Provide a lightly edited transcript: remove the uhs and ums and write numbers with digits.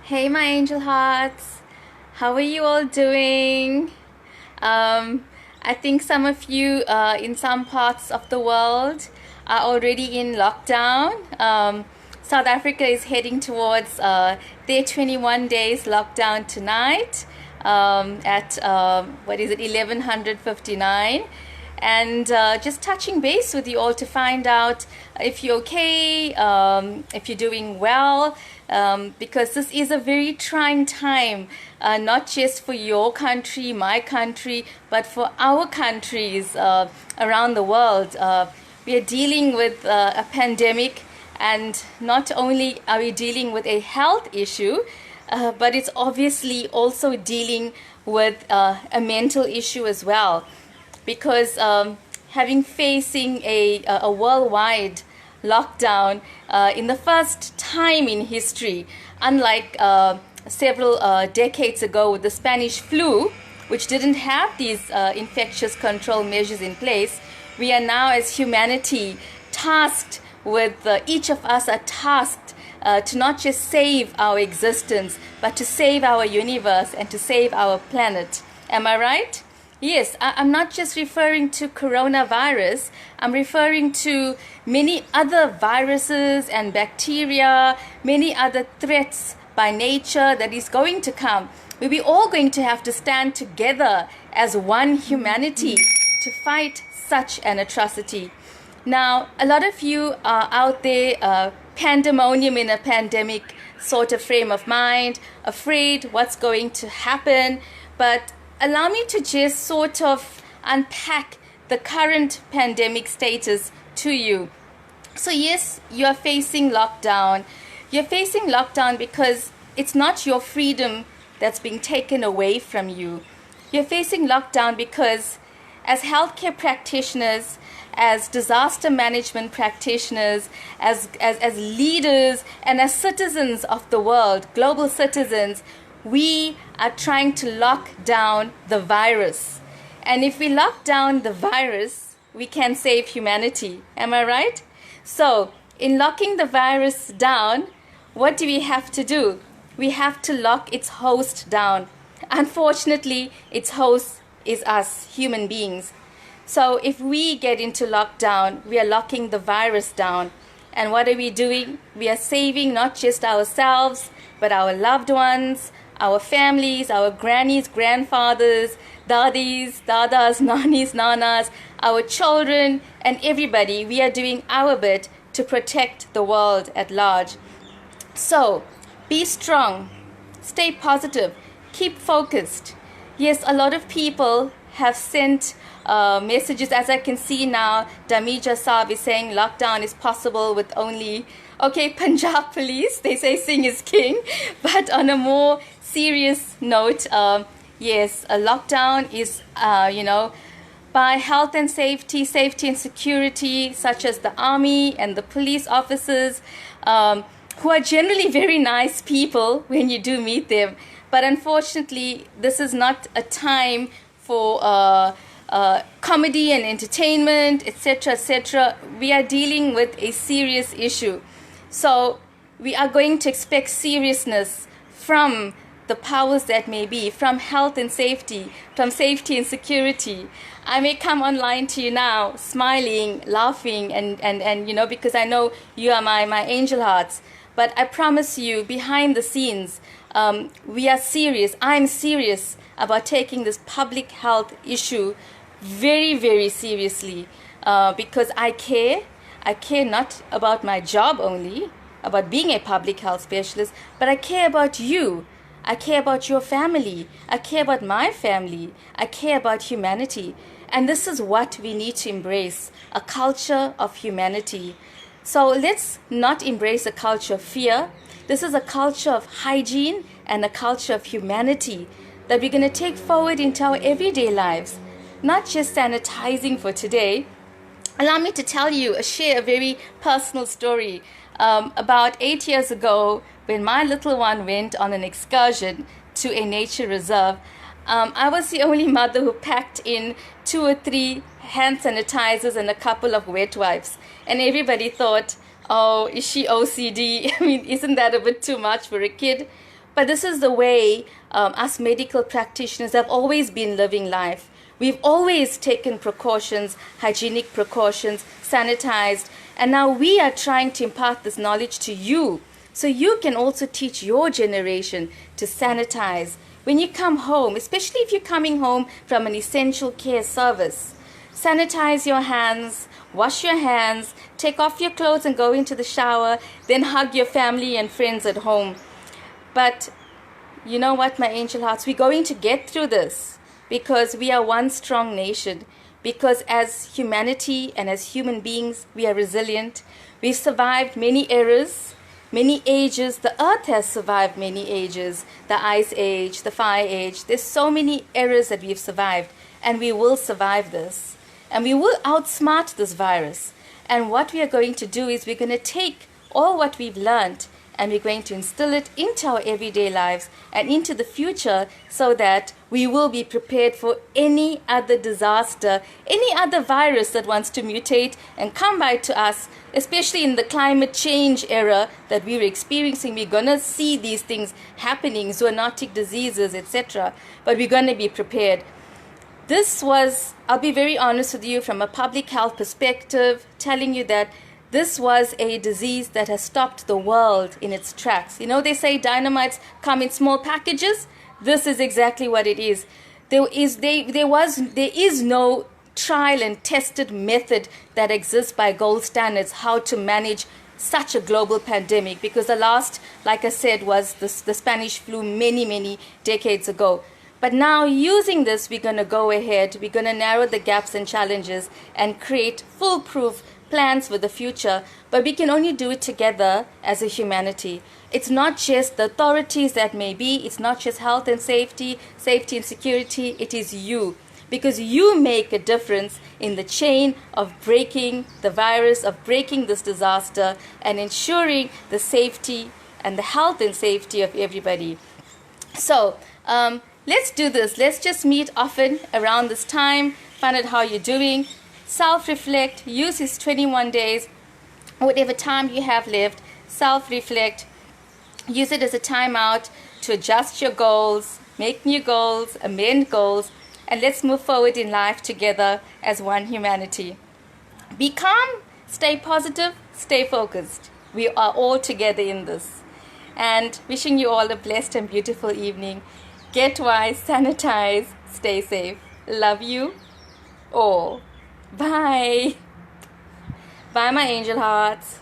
Hey, my angel hearts, how are you all doing? I think some of you in some parts of the world are already in lockdown. South Africa is heading towards their 21 days lockdown tonight at what is it, 11:59, and just touching base with you all to find out if you're okay, if you're doing well, because this is a very trying time, not just for your country, my country, but for our countries around the world. We are dealing with a pandemic, and not only are we dealing with a health issue, but it's obviously also dealing with a mental issue as well, because having facing a worldwide lockdown in the first time in history, unlike several decades ago with the Spanish flu, which didn't have these infectious control measures in place, we are now as humanity tasked with, each of us are tasked to not just save our existence, but to save our universe and to save our planet. Am I right? Yes, I'm not just referring to coronavirus. I'm referring to many other viruses and bacteria, many other threats by nature that is going to come. We're all going to have to stand together as one humanity to fight such an atrocity. Now, a lot of you are out there, pandemonium in a pandemic sort of frame of mind, afraid what's going to happen, but allow me to just sort of unpack the current pandemic status to you. So yes, you are facing lockdown. You're facing lockdown because it's not your freedom that's being taken away from you. You're facing lockdown because as healthcare practitioners, as disaster management practitioners, as leaders, and as citizens of the world, global citizens, we are trying to lock down the virus. And if we lock down the virus, we can save humanity. Am I right? So, in locking the virus down, what do we have to do? We have to lock its host down. Unfortunately, its host is us, human beings. So, if we get into lockdown, we are locking the virus down. And what are we doing? We are saving not just ourselves, but our loved ones, our families, our grannies, grandfathers, daddies, dadas, nannies, nanas, our children, and everybody. We are doing our bit to protect the world at large. So, be strong, stay positive, keep focused. Yes, a lot of people have sent messages. As I can see now, Damija Saab is saying lockdown is possible with only, okay, Punjab police, they say Singh is king. But on a more serious note, yes, a lockdown is, by health and safety and security, such as the army and the police officers, who are generally very nice people when you do meet them. But unfortunately, this is not a time for comedy and entertainment, etc., etc. We are dealing with a serious issue. So we are going to expect seriousness from the powers that may be, from health and safety, from safety and security. I may come online to you now smiling, laughing, and because I know you are my angel hearts. But I promise you, behind the scenes, we are serious. I'm serious about taking this public health issue very, very seriously, because I care. I care not about my job only, about being a public health specialist, but I care about you. I care about your family. I care about my family. I care about humanity. And this is what we need to embrace, a culture of humanity. So let's not embrace a culture of fear. This is a culture of hygiene and a culture of humanity that we're going to take forward into our everyday lives, not just sanitizing for today. Allow me to share a very personal story. About 8 years ago, when my little one went on an excursion to a nature reserve, I was the only mother who packed in 2 or 3 hand sanitizers and a couple of wet wipes. And everybody thought, oh, is she OCD? I mean, isn't that a bit too much for a kid? But this is the way us medical practitioners have always been living life. We've always taken precautions, hygienic precautions, sanitized, and now we are trying to impart this knowledge to you so you can also teach your generation to sanitize. When you come home, especially if you're coming home from an essential care service, sanitize your hands, wash your hands, take off your clothes and go into the shower, then hug your family and friends at home. But you know what, my angel hearts, we're going to get through this because we are one strong nation. Because as humanity and as human beings, we are resilient. We've survived many eras, many ages. The earth has survived many ages. The ice age, the fire age. There's so many eras that we've survived, and we will survive this. And we will outsmart this virus. And what we are going to do is we're going to take all what we've learned and we're going to instill it into our everyday lives and into the future so that we will be prepared for any other disaster, any other virus that wants to mutate and come by to us, especially in the climate change era that we're experiencing. We're going to see these things happening, zoonotic diseases, etc. But we're going to be prepared. This was, I'll be very honest with you, from a public health perspective, telling you that this was a disease that has stopped the world in its tracks. You know, they say dynamites come in small packages. This is exactly what it is. There is no trial and tested method that exists by gold standards how to manage such a global pandemic, because the last, like I said, was the Spanish flu many decades ago. But now using this, we're going to go ahead, we're going to narrow the gaps and challenges and create foolproof plans for the future. But we can only do it together as a humanity. It's not just the authorities that may be, it's not just health and safety and security, it is you. Because you make a difference in the chain of breaking the virus, of breaking this disaster, and ensuring the safety and the health and safety of everybody. So, let's do this. Let's just meet often around this time, find out how you're doing, self-reflect, use these 21 days, whatever time you have left, self-reflect, use it as a time out to adjust your goals, make new goals, amend goals, and let's move forward in life together as one humanity. Be calm, stay positive, stay focused. We are all together in this. And wishing you all a blessed and beautiful evening. Get wise, sanitize, stay safe. Love you all. Bye. Bye, my angel hearts.